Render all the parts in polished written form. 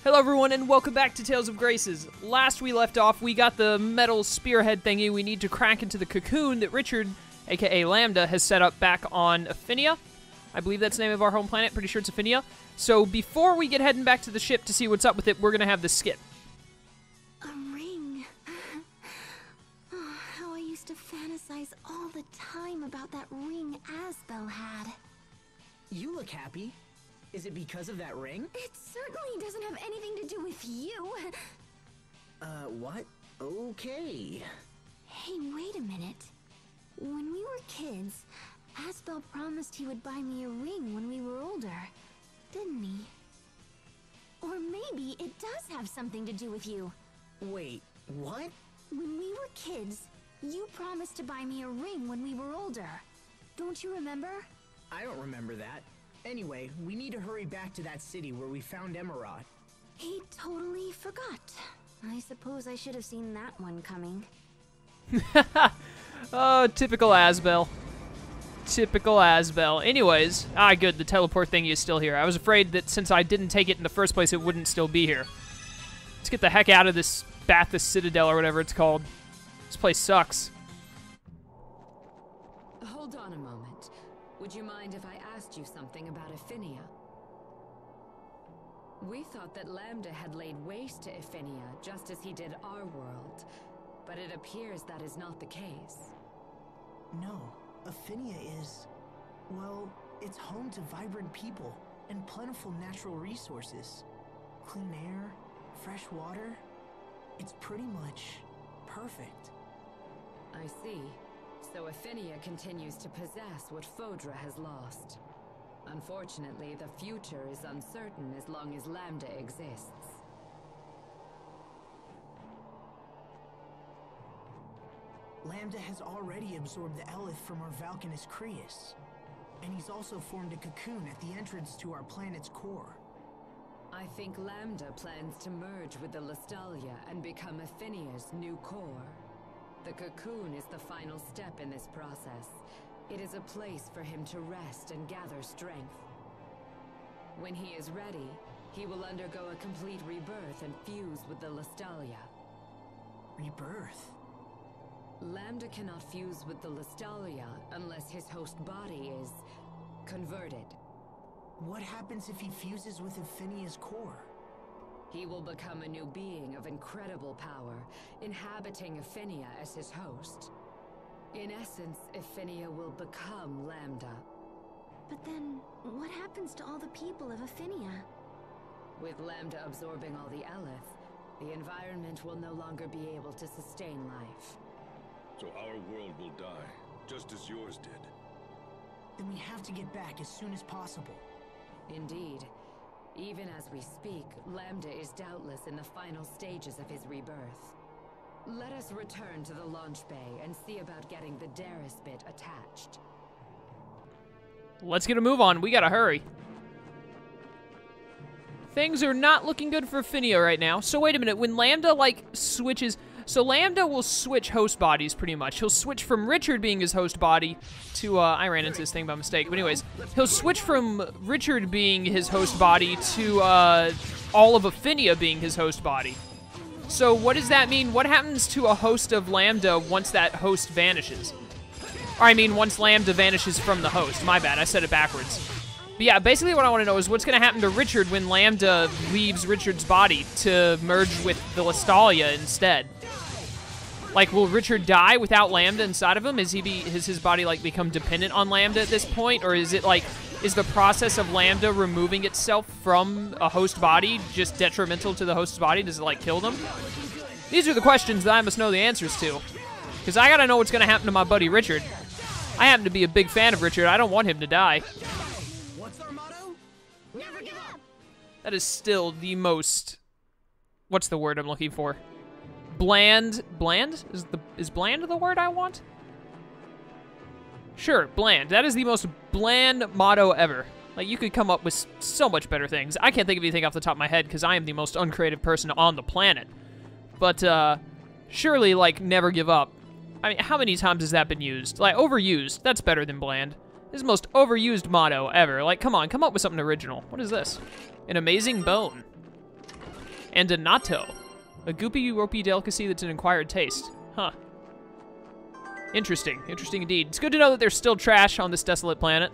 Hello everyone and welcome back to Tales of Graces. Last we left off, we got the metal spearhead thingy we need to crack into the cocoon that Richard, aka Lambda, has set up back on Ephinea. I believe that's the name of our home planet, pretty sure it's Ephinea. So before we get heading back to the ship to see what's up with it, we're gonna have this skit. A ring. Oh, how I used to fantasize all the time about that ring Asbel had. You look happy. Is it because of that ring? It certainly doesn't have anything to do with you. What? Okay. Hey, wait a minute. When we were kids, Asbel promised he would buy me a ring when we were older, didn't he? Or maybe it does have something to do with you. Wait, what? When we were kids, you promised to buy me a ring when we were older. Don't you remember? I don't remember that. Anyway, we need to hurry back to that city where we found Emerald. He totally forgot. I suppose I should have seen that one coming. Oh, typical Asbel. Typical Asbel. Anyways, good, the teleport thingy is still here. I was afraid that since I didn't take it in the first place, it wouldn't still be here. Let's get the heck out of this Bathus Citadel or whatever it's called. This place sucks. Hold on a moment. Would you mind if I asked you something about Ephinea? We thought that Lambda had laid waste to Ephinea, just as he did our world. But it appears that is not the case. No, Ephinea is... well, it's home to vibrant people and plentiful natural resources. Clean air, fresh water. It's pretty much perfect. I see. So Ephinea continues to possess what Fodra has lost. Unfortunately, the future is uncertain as long as Lambda exists. Lambda has already absorbed the Elith from our Valkanus Creus. And he's also formed a cocoon at the entrance to our planet's core. I think Lambda plans to merge with the Lestalia and become Ephinea's new core. The cocoon is the final step in this process. It is a place for him to rest and gather strength. When he is ready, he will undergo a complete rebirth and fuse with the Lestalia. Rebirth? Lambda cannot fuse with the Lestalia unless his host body is converted. What happens if he fuses with Ephinea's core? He will become a new being of incredible power, inhabiting Ephinea as his host. In essence, Ephinea will become Lambda. But then, what happens to all the people of Ephinea? With Lambda absorbing all the Elith, the environment will no longer be able to sustain life. So our world will die, just as yours did. Then we have to get back as soon as possible. Indeed. Even as we speak, Lambda is doubtless in the final stages of his rebirth. Let us return to the launch bay and see about getting the Darius bit attached. Let's get a move on. We gotta hurry. Things are not looking good for Ephinea right now. So wait a minute. When Lambda, like, switches... So Lambda will switch host bodies pretty much. He'll switch from Richard being his host body to, I ran into this thing by mistake. But anyways, he'll switch from Richard being his host body to all of Ephinea being his host body. So what does that mean? What happens to a host of Lambda once that host vanishes? Or I mean, once Lambda vanishes from the host. My bad, I said it backwards. But yeah, basically what I want to know is what's going to happen to Richard when Lambda leaves Richard's body to merge with the Lestalia instead. Like, will Richard die without Lambda inside of him? Has his body, like, become dependent on Lambda at this point? Or is it, like, is the process of Lambda removing itself from a host body just detrimental to the host's body? Does it, like, kill them? These are the questions that I must know the answers to. Because I gotta know what's gonna happen to my buddy Richard. I happen to be a big fan of Richard. I don't want him to die. What's our motto? Never give up! That is still the most... What's the word I'm looking for? Bland? Is bland the word I want? Sure, bland. That is the most bland motto ever. Like, you could come up with so much better things. I can't think of anything off the top of my head because I am the most uncreative person on the planet. But, surely, like, never give up. I mean, how many times has that been used? Like, overused. That's better than bland. This is the most overused motto ever. Like, come on, come up with something original. What is this? An amazing bone. And a natto. A goopy, ropey delicacy that's an acquired taste. Huh. Interesting. Interesting indeed. It's good to know that there's still trash on this desolate planet.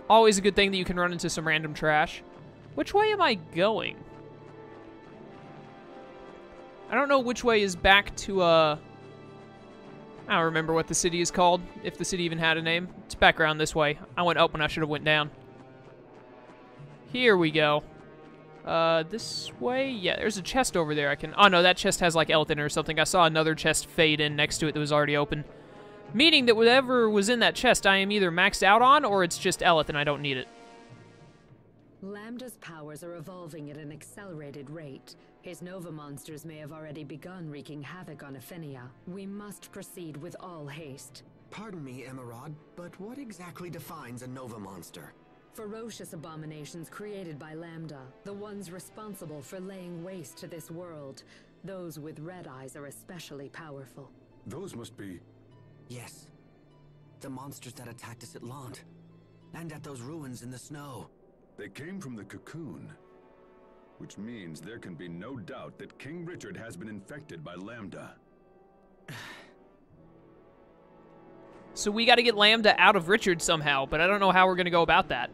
Always a good thing that you can run into some random trash. Which way am I going? I don't know which way is back to, I don't remember what the city is called, if the city even had a name. It's back around this way. I went up when I should have went down. Here we go. This way? Yeah, there's a chest over there I can... Oh, no, that chest has, like, Elth in it or something. I saw another chest fade in next to it that was already open. Meaning that whatever was in that chest I am either maxed out on, or it's just Elth and I don't need it. Lambda's powers are evolving at an accelerated rate. His Nova monsters may have already begun wreaking havoc on Ephinea. We must proceed with all haste. Pardon me, Emerald, but what exactly defines a Nova monster? Ferocious abominations created by Lambda, the ones responsible for laying waste to this world. Those with red eyes are especially powerful. Those must be... Yes. The monsters that attacked us at Lant. And at those ruins in the snow. They came from the Cocoon. Which means there can be no doubt that King Richard has been infected by Lambda. So we gotta get Lambda out of Richard somehow, but I don't know how we're gonna go about that.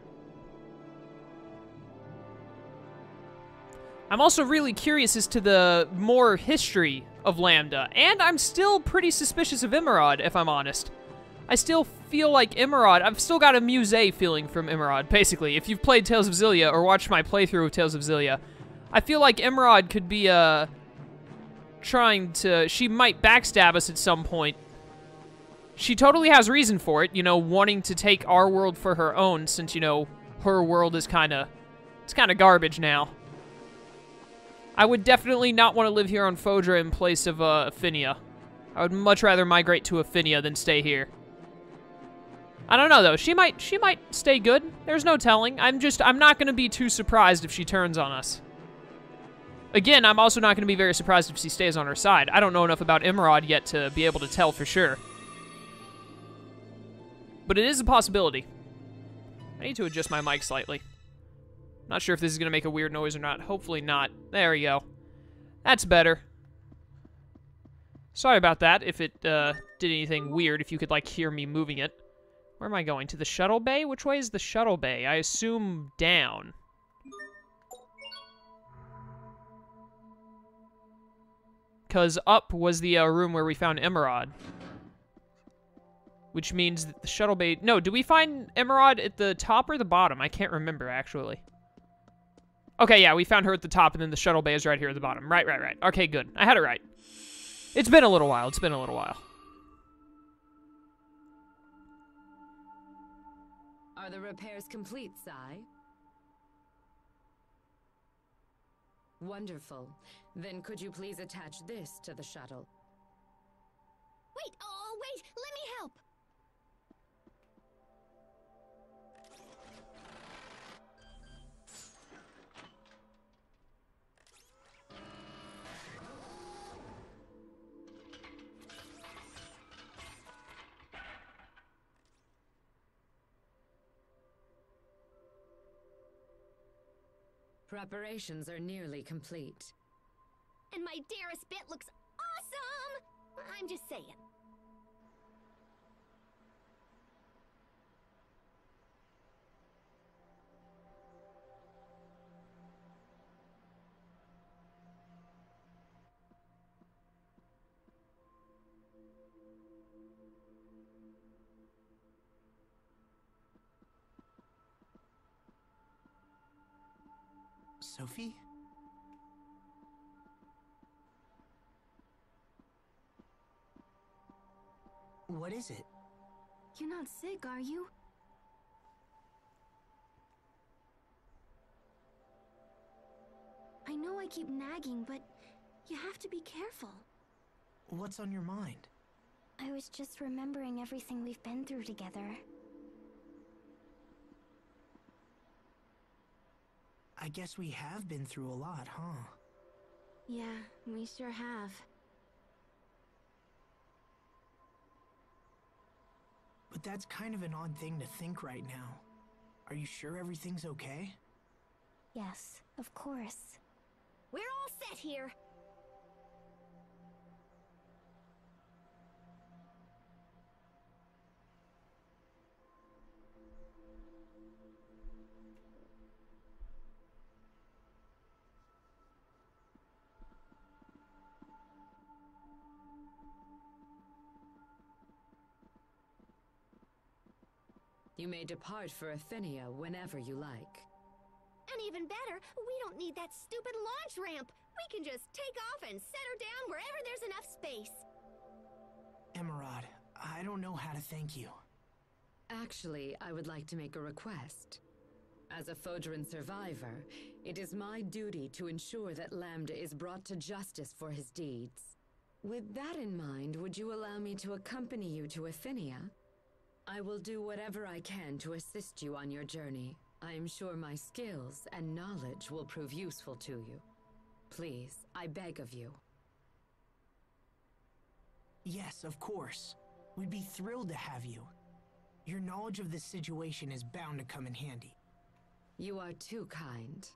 I'm also really curious as to the more history of Lambda, and I'm still pretty suspicious of Emerald, if I'm honest. I still feel like Emerald, I've still got a Musée feeling from Emerald, basically. If you've played Tales of Xillia or watched my playthrough of Tales of Xillia, I feel like Emerald could be, trying to, she might backstab us at some point. She totally has reason for it, you know, wanting to take our world for her own, since, you know, her world is it's kinda garbage now. I would definitely not want to live here on Fodra in place of, Ephinea. I would much rather migrate to Ephinea than stay here. I don't know, though. She might stay good. There's no telling. I'm not going to be too surprised if she turns on us. Again, I'm also not going to be very surprised if she stays on her side. I don't know enough about Emerald yet to be able to tell for sure. But it is a possibility. I need to adjust my mic slightly. Not sure if this is going to make a weird noise or not. Hopefully not. There we go. That's better. Sorry about that, if it did anything weird, if you could, like, hear me moving it. Where am I going? To the shuttle bay? Which way is the shuttle bay? I assume down. Because up was the room where we found Emerald. Which means that the shuttle bay... No, did we find Emerald at the top or the bottom? I can't remember, actually. Okay, yeah, we found her at the top, and then the shuttle bay is right here at the bottom. Right. Okay, good. I had it right. It's been a little while. It's been a little while. Are the repairs complete, Sai? Wonderful. Then could you please attach this to the shuttle? Wait, oh, wait, let me help. Preparations are nearly complete. And my dearest bit looks awesome! I'm just saying. Sophie? What is it? You're not sick, are you? I know I keep nagging, but you have to be careful. What's on your mind? I was just remembering everything we've been through together. I guess we have been through a lot, huh? Yeah, we sure have. But that's kind of an odd thing to think right now. Are you sure everything's okay? Yes, of course. We're all set here. You may depart for Ephinea whenever you like. And even better, we don't need that stupid launch ramp. We can just take off and set her down wherever there's enough space. Emerald, I don't know how to thank you. Actually, I would like to make a request. As a Fodran survivor, it is my duty to ensure that Lambda is brought to justice for his deeds. With that in mind, would you allow me to accompany you to Ephinea? I will do whatever I can to assist you on your journey. I am sure my skills and knowledge will prove useful to you. Please, I beg of you. Yes, of course. We'd be thrilled to have you. Your knowledge of this situation is bound to come in handy. You are too kind.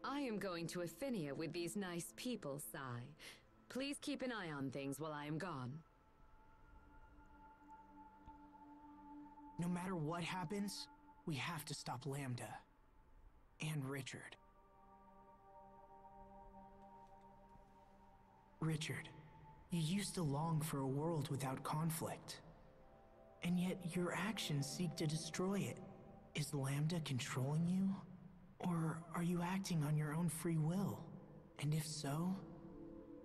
I am going to Ephinea with these nice people, Sai. Please keep an eye on things while I am gone. No matter what happens, we have to stop Lambda. And Richard. Richard, you used to long for a world without conflict. And yet your actions seek to destroy it. Is Lambda controlling you? Or are you acting on your own free will? And if so,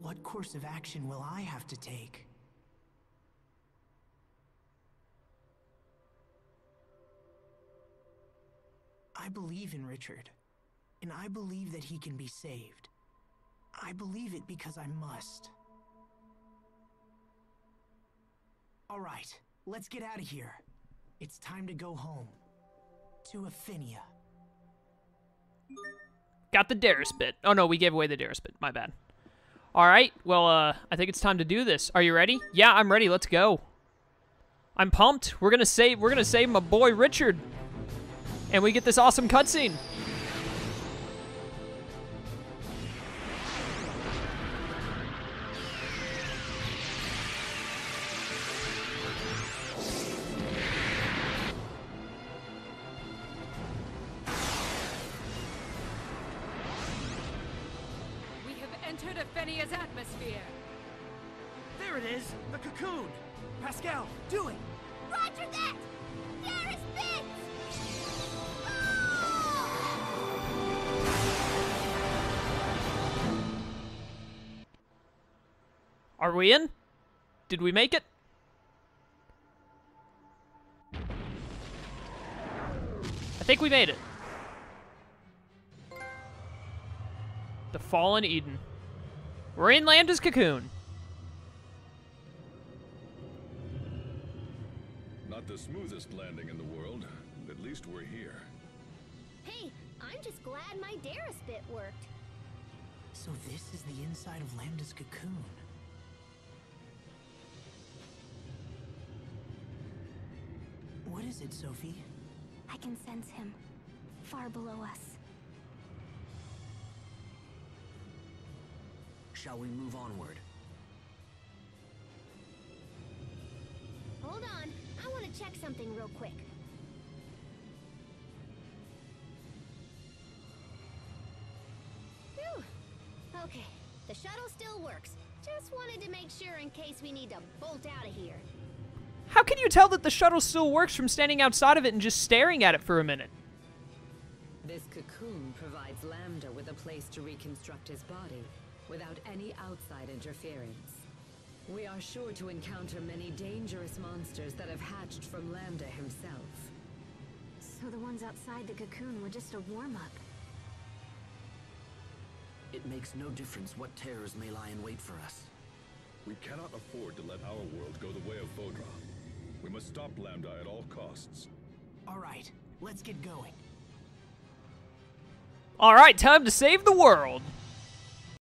what course of action will I have to take? I believe in Richard, and I believe that he can be saved. I believe it because I must. All right, let's get out of here. It's time to go home. To Ephinea. Got the Darius bit. Oh no, we gave away the Darius bit. My bad. All right, well, I think it's time to do this. Are you ready? Yeah, I'm ready. Let's go. I'm pumped. We're gonna save my boy Richard. And we get this awesome cutscene. We have entered Ephenea's atmosphere. There it is! The Cocoon! Pascal, do it! Roger that! There is Bits! Are we in? Did we make it? I think we made it. The Fallen Eden. We're in Lambda's cocoon. Not the smoothest landing in the world, but at least we're here. Hey, I'm just glad my Darius bit worked. So this is the inside of Lambda's cocoon. What is it, Sophie? I can sense him, far below us. Shall we move onward? Hold on, I want to check something real quick. Whew. Okay, the shuttle still works. Just wanted to make sure in case we need to bolt out of here. How can you tell that the shuttle still works from standing outside of it and just staring at it for a minute? This cocoon provides Lambda with a place to reconstruct his body without any outside interference. We are sure to encounter many dangerous monsters that have hatched from Lambda himself. So the ones outside the cocoon were just a warm-up. It makes no difference what terrors may lie in wait for us. We cannot afford to let our world go the way of Fodra. We must stop Lambda at all costs. All right, let's get going. All right, time to save the world.